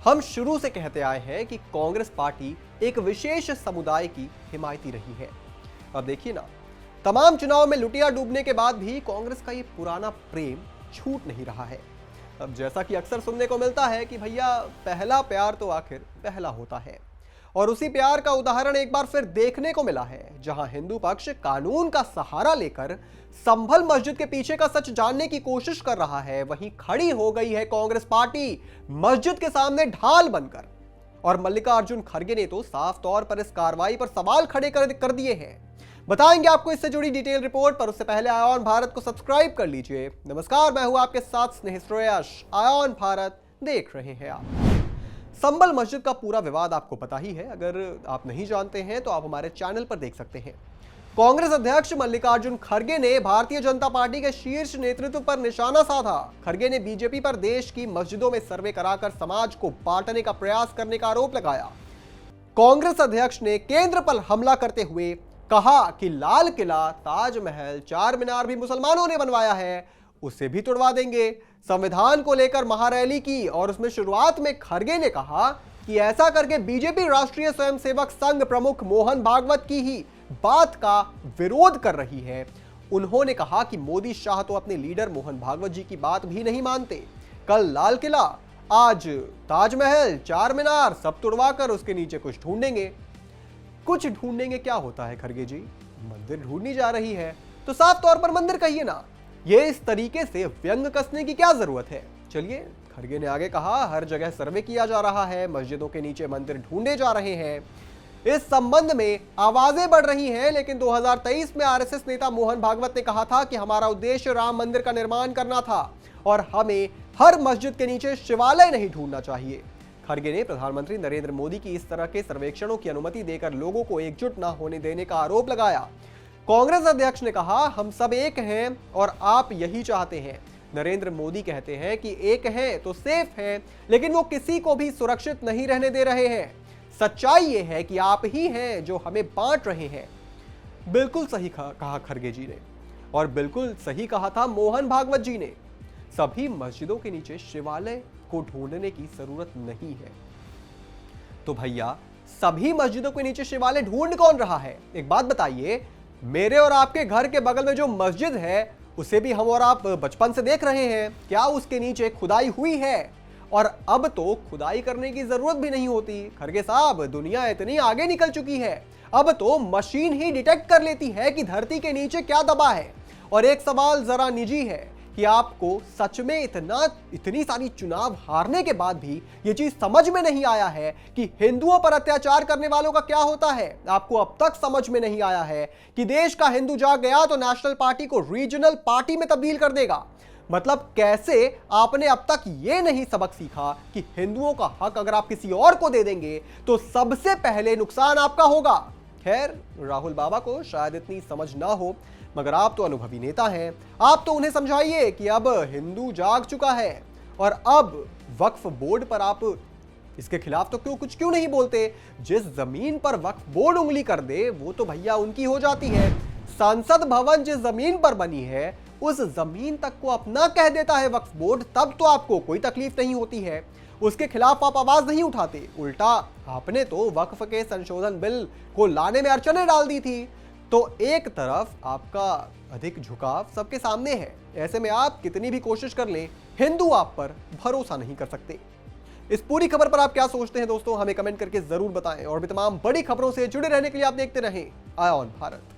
हम शुरू से कहते आए हैं कि कांग्रेस पार्टी एक विशेष समुदाय की हिमायती रही है। अब देखिए ना, तमाम चुनाव में लुटिया डूबने के बाद भी कांग्रेस का ये पुराना प्रेम छूट नहीं रहा है। अब जैसा कि अक्सर सुनने को मिलता है कि भैया पहला प्यार तो आखिर पहला होता है, और उसी प्यार का उदाहरण एक बार फिर देखने को मिला है, जहां हिंदू पक्ष कानून का सहारा लेकर संभल मस्जिद के पीछे का सच जानने की कोशिश कर रहा है, वहीं खड़ी हो गई है कांग्रेस पार्टी मस्जिद के सामने ढाल बनकर। और मल्लिकार्जुन खड़गे ने तो साफ तौर पर इस कार्रवाई पर सवाल खड़े कर दिए हैं। बताएंगे आपको इससे जुड़ी डिटेल रिपोर्ट, पर उससे पहले आयोन भारत को सब्सक्राइब कर लीजिए। नमस्कार, मैं हूं आपके साथ स्नेह श्रेयस। आयोन भारत देख रहे हैं आप। संभल मस्जिद का पूरा विवाद आपको पता ही है, अगर आप नहीं जानते हैं तो आप हमारे चैनल पर देख सकते हैं। कांग्रेस अध्यक्ष मल्लिकार्जुन खड़गे ने भारतीय जनता पार्टी के शीर्ष नेतृत्व पर निशाना साधा। खड़गे ने बीजेपी पर देश की मस्जिदों में सर्वे कराकर समाज को बांटने का प्रयास करने का आरोप लगाया। कांग्रेस अध्यक्ष ने केंद्र पर हमला करते हुए कहा कि लाल किला, ताजमहल, चार मीनार भी मुसलमानों ने बनवाया है, उसे भी तुड़वा देंगे। संविधान को लेकर महारैली की और उसमें शुरुआत में खड़गे ने कहा कि ऐसा करके बीजेपी राष्ट्रीय स्वयंसेवक संघ प्रमुख मोहन भागवत की ही बात का विरोध कर रही है। उन्होंने कहा कि मोदी शाह तो अपने लीडर मोहन भागवत जी की बात भी नहीं मानते। कल लाल किला, आज ताजमहल, चार मीनार सब तुड़वाकर उसके नीचे कुछ ढूंढेंगे। कुछ ढूंढेंगे क्या होता है खड़गे जी? मंदिर ढूंढनी जा रही है तो साफ तौर पर मंदिर कहिए ना। ये इस तरीके से व्यंग कसने की क्या जरूरत है? चलिए, खड़गे ने आगे कहा, हर जगह सर्वे किया जा रहा है, मस्जिदों के नीचे मंदिर ढूंढे जा रहे हैं। इस संबंध में आवाजें बढ़ रही हैं, लेकिन 2023 में आरएसएस नेता मोहन भागवत ने कहा था कि हमारा उद्देश्य राम मंदिर का निर्माण करना था और हमें हर मस्जिद के नीचे शिवालय नहीं ढूंढना चाहिए। खड़गे ने प्रधानमंत्री नरेंद्र मोदी की इस तरह के सर्वेक्षणों की अनुमति देकर लोगों को एकजुट न होने देने का आरोप लगाया। कांग्रेस अध्यक्ष ने कहा, हम सब एक हैं और आप यही चाहते हैं। नरेंद्र मोदी कहते हैं कि एक हैं तो सेफ हैं, लेकिन वो किसी को भी सुरक्षित नहीं रहने दे रहे हैं। सच्चाई ये है कि आप ही हैं जो हमें बांट रहे हैं। बिल्कुल सही कहा खड़गे जी ने, और बिल्कुल सही कहा था मोहन भागवत जी ने। सभी मस्जिदों के नीचे शिवालय को ढूंढने की जरूरत नहीं है। तो भैया, सभी मस्जिदों के नीचे शिवालय ढूंढ कौन रहा है? एक बात बताइए, मेरे और आपके घर के बगल में जो मस्जिद है उसे भी हम और आप बचपन से देख रहे हैं। क्या उसके नीचे खुदाई हुई है? और अब तो खुदाई करने की जरूरत भी नहीं होती। खड़गे साहब, दुनिया इतनी आगे निकल चुकी है, अब तो मशीन ही डिटेक्ट कर लेती है कि धरती के नीचे क्या दबा है। और एक सवाल जरा निजी है कि आपको सच में इतनी सारी चुनाव हारने के बाद भी ये चीज समझ में नहीं आया है कि हिंदुओं पर अत्याचार करने वालों का क्या होता है? आपको अब तक समझ में नहीं आया है कि देश का हिंदू जाग गया तो नेशनल पार्टी को रीजनल पार्टी में तब्दील कर देगा। मतलब कैसे आपने अब तक ये नहीं सबक सीखा कि हिंदुओं का हक अगर आप किसी और को दे देंगे तो सबसे पहले नुकसान आपका होगा। खैर, राहुल बाबा को शायद इतनी समझ ना हो, मगर आप तो अनुभवी नेता हैं, आप तो उन्हें समझाइए कि अब हिंदू जाग चुका है। और अब वक्फ बोर्ड पर आप इसके खिलाफ तो क्यों नहीं बोलते? जिस जमीन पर वक्फ बोर्ड उंगली कर दे वो तो भैया उनकी हो जाती है। संसद भवन जिस जमीन पर बनी है उस जमीन तक को अपना कह देता है वक्फ बोर्ड, तब तो आपको कोई तकलीफ नहीं होती है, उसके खिलाफ आप आवाज नहीं उठाते। उल्टा आपने तो वक्फ के संशोधन बिल को लाने में अड़चनें डाल दी थी। तो एक तरफ आपका अधिक झुकाव सबके सामने है, ऐसे में आप कितनी भी कोशिश कर लें, हिंदू आप पर भरोसा नहीं कर सकते। इस पूरी खबर पर आप क्या सोचते हैं दोस्तों? हमें कमेंट करके जरूर बताएं, और भी तमाम बड़ी खबरों से जुड़े रहने के लिए आप देखते रहें आयोन भारत।